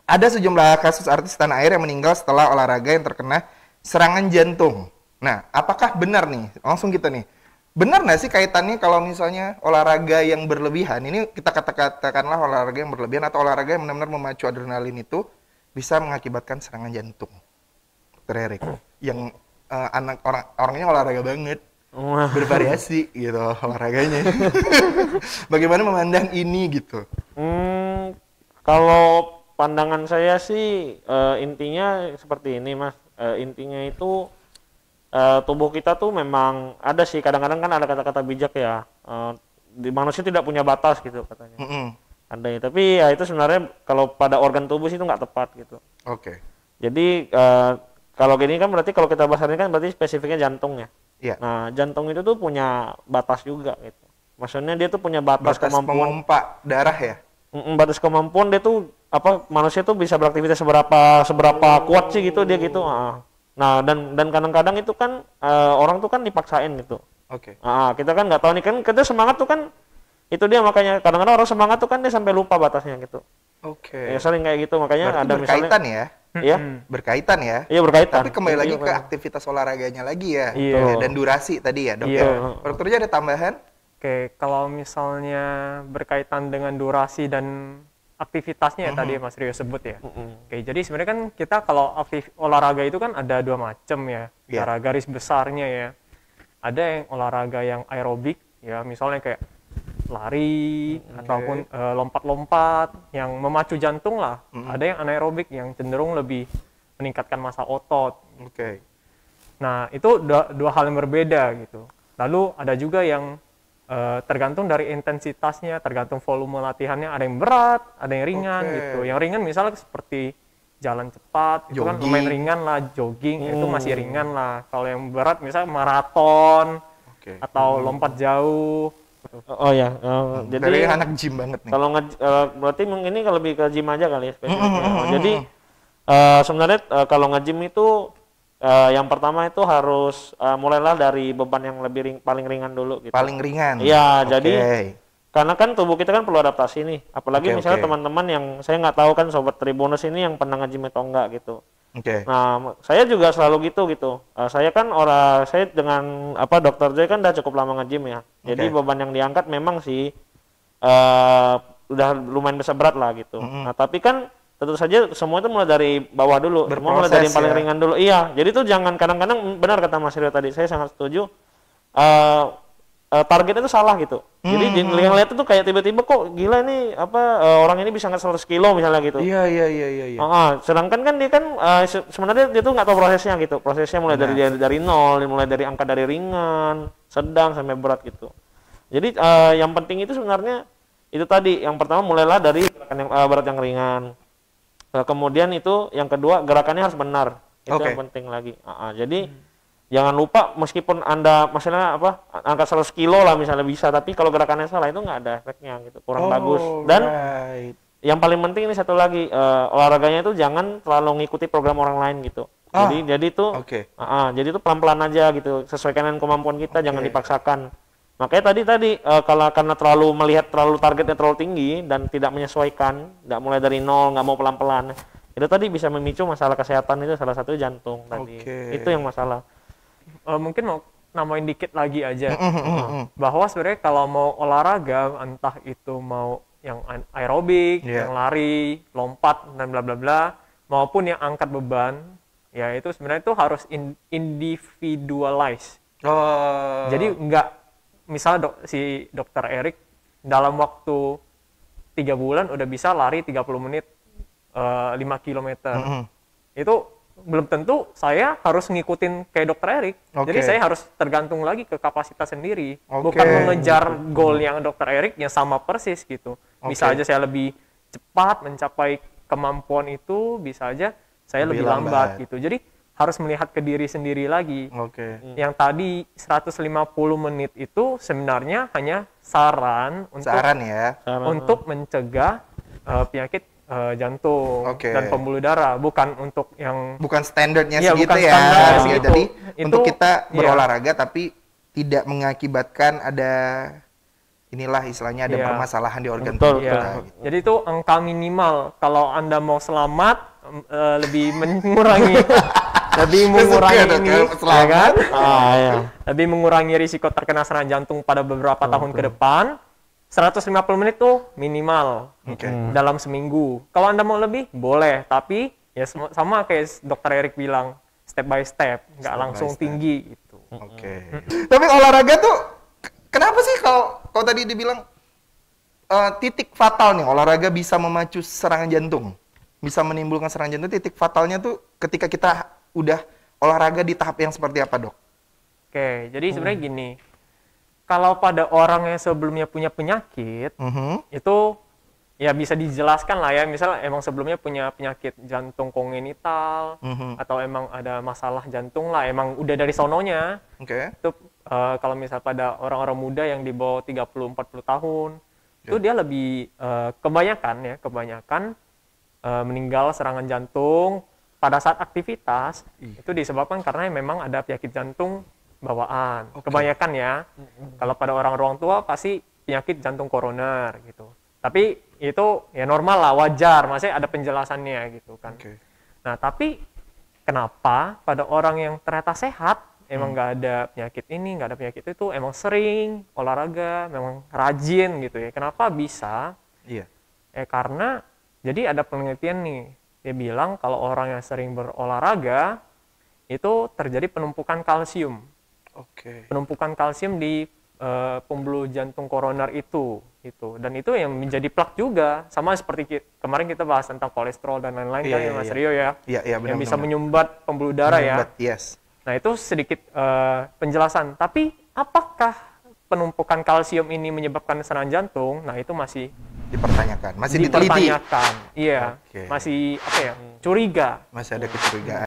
Ada sejumlah kasus artis tanah air yang meninggal setelah olahraga yang terkena serangan jantung. Nah, apakah benar nih? Langsung kita nih. Benar nggak sih kaitannya kalau misalnya olahraga yang berlebihan, ini kita katakanlah olahraga yang berlebihan atau olahraga yang benar-benar memacu adrenalin itu bisa mengakibatkan serangan jantung? Dokter Erik, yang anak orangnya olahraga banget, Wah. bervariasi gitu olahraganya. Bagaimana memandang ini gitu? Kalau pandangan saya sih intinya seperti ini Mas. Intinya itu tubuh kita tuh memang ada sih kadang-kadang kan ada kata-kata bijak ya. Di manusia tidak punya batas gitu katanya. Ada ya, tapi ya itu sebenarnya kalau pada organ tubuh sih itu nggak tepat gitu. Oke. Jadi kalau gini kan berarti kalau kita bahas ini kan berarti spesifiknya jantung ya. Iya. Nah jantung itu tuh punya batas juga gitu. Maksudnya dia tuh punya batas Batas kemampuan. memompa darah ya? Batas kemampuan dia tuh apa manusia tuh bisa beraktivitas seberapa kuat sih gitu dia gitu. Nah dan kadang-kadang itu kan orang tuh kan dipaksain gitu. Oke. Kita kan nggak tahu nih kan kita semangat tuh kan itu dia makanya kadang-kadang orang semangat tuh kan dia sampai lupa batasnya gitu. Oke. Ya sering kayak gitu makanya Berarti ada berkaitan misalnya ya? ya Berkaitan ya? iya berkaitan. Tapi kembali lagi Iya, ke kan. aktivitas olahraganya lagi ya, Iya. Dok, ya? Dan durasi tadi ya, Dok Iya. ya. Dokternya ada tambahan? Oke, kalau misalnya berkaitan dengan durasi dan aktivitasnya ya tadi Mas Rio sebut ya. Oke, jadi sebenarnya kan kita kalau olahraga itu kan ada dua macam ya, Iya. cara garis besarnya ya. Ada yang olahraga yang aerobik ya, misalnya kayak lari ataupun lompat-lompat yang memacu jantung lah. Ada yang anaerobik yang cenderung lebih meningkatkan massa otot. Oke. Nah, itu dua hal yang berbeda gitu. Lalu ada juga yang tergantung dari intensitasnya, tergantung volume latihannya. Ada yang berat, ada yang ringan gitu. Yang ringan misalnya seperti jalan cepat, itu kan lumayan ringan lah, jogging, itu masih ringan lah. Kalau yang berat misalnya maraton atau lompat jauh. Oh ya, jadi Dari anak gym banget nih. kalau berarti ini lebih ke gym aja kali ya spesifiknya. Jadi sebenarnya kalau nge-gym itu yang pertama itu harus mulailah dari beban yang paling ringan dulu gitu. Paling ringan. Iya, Oke. jadi karena kan tubuh kita kan perlu adaptasi nih. Apalagi misalnya teman-teman yang saya nggak tahu kan sobat Tribunus ini yang pernah nge-gym atau enggak gitu. Oke. Nah, saya juga selalu gitu. Saya kan saya dengan Dokter Joy kan udah cukup lama nge-gym ya. Jadi beban yang diangkat memang sih udah lumayan besar berat lah gitu. Nah, tapi kan tentu saja semua itu mulai dari bawah dulu. Semua mulai dari yang paling ringan dulu. Iya, jadi tuh jangan kadang-kadang benar kata Mas Rio tadi. Saya sangat setuju. Targetnya itu salah gitu. Jadi yang lihat itu kayak tiba-tiba kok gila nih orang ini bisa angkat 100 kilo misalnya gitu. Iya. Sedangkan kan dia kan sebenarnya dia tuh nggak tahu prosesnya gitu. Prosesnya mulai dari nol, mulai dari angka dari ringan, sedang sampai berat gitu. Jadi yang penting itu sebenarnya itu tadi. Yang pertama mulailah dari gerakan yang berat yang ringan. Kemudian itu yang kedua gerakannya harus benar. Itu yang penting lagi. Jadi jangan lupa meskipun Anda maksudnya angkat 100 kilo lah misalnya bisa, tapi kalau gerakannya salah itu nggak ada efeknya gitu, kurang bagus. Dan yang paling penting ini satu lagi, olahraganya itu jangan terlalu ngikuti program orang lain gitu. Jadi itu jadi itu pelan-pelan aja gitu, sesuaikan dengan kemampuan kita, jangan dipaksakan. Makanya tadi kalau karena terlalu melihat targetnya terlalu tinggi dan tidak menyesuaikan, nggak mulai dari nol, nggak mau pelan-pelan, itu tadi bisa memicu masalah kesehatan, itu salah satu jantung tadi. Itu yang masalah. Mungkin mau nambahin dikit lagi aja bahwa sebenarnya kalau mau olahraga entah itu mau yang aerobik, yang lari, lompat dan bla bla bla maupun yang angkat beban ya itu sebenarnya itu harus individualize. Jadi enggak misalnya si Dokter Erik dalam waktu 3 bulan udah bisa lari 30 menit 5 km. Itu belum tentu saya harus ngikutin kayak Dokter Erik. Jadi saya harus tergantung lagi ke kapasitas sendiri. Bukan mengejar goal yang Dokter Erik yang sama persis gitu. Bisa aja saya lebih cepat mencapai kemampuan itu, bisa aja saya lebih lambat gitu. Jadi harus melihat ke diri sendiri lagi. Yang tadi 150 menit itu sebenarnya hanya saran untuk mencegah penyakit jantung dan pembuluh darah, bukan untuk yang standarnya segitu ya. Jadi untuk kita berolahraga tapi tidak mengakibatkan ada inilah istilahnya ada Iya. permasalahan di organ Betul, tubuh Iya. kita. Gitu. Jadi itu angka minimal kalau Anda mau selamat lebih mengurangi Dok, ini, kalau selamat. ya kan? Ya. Lebih mengurangi risiko terkena serangan jantung pada beberapa tahun ke depan. 150 menit tuh minimal Oke. dalam seminggu. Kalau Anda mau lebih, boleh. Tapi ya sama kayak Dokter Erik bilang, step by step, nggak by langsung step. tinggi gitu. Oke. Tapi olahraga tuh kenapa sih kalau tadi dibilang titik fatal nih olahraga bisa memacu serangan jantung, bisa menimbulkan serangan jantung. Titik fatalnya tuh ketika kita udah olahraga di tahap yang seperti apa, Dok? Oke, jadi sebenarnya gini, kalau pada orang yang sebelumnya punya penyakit, itu ya bisa dijelaskan lah ya, misalnya emang sebelumnya punya penyakit jantung kongenital, atau emang ada masalah jantung lah, emang udah dari sononya, Oke. itu kalau misal pada orang-orang muda yang di bawah 30-40 tahun, itu dia lebih kebanyakan meninggal serangan jantung pada saat aktivitas, itu disebabkan karena memang ada penyakit jantung bawaan. Kebanyakan ya, kalau pada orang tua pasti penyakit jantung koroner gitu. Tapi itu ya normal lah, wajar, maksudnya ada penjelasannya gitu kan. Oke. Nah tapi kenapa pada orang yang ternyata sehat, emang nggak ada penyakit ini, nggak ada penyakit itu, emang sering olahraga, memang rajin gitu ya. Kenapa bisa? Iya. Karena jadi ada penelitian nih, dia bilang kalau orang yang sering berolahraga itu terjadi penumpukan kalsium. Oke. Penumpukan kalsium di pembuluh jantung koroner itu gitu. Dan itu yang menjadi plak juga, sama seperti kemarin kita bahas tentang kolesterol dan lain-lain kan ya Mas Rio ya. Iya, benar. Yang bisa menyumbat pembuluh darah ya. Yes. Nah, itu sedikit penjelasan. Tapi apakah penumpukan kalsium ini menyebabkan serangan jantung? Nah, itu masih Dipertanyakan, masih diteliti. Iya. Oke. Masih curiga. Masih ada kecurigaan.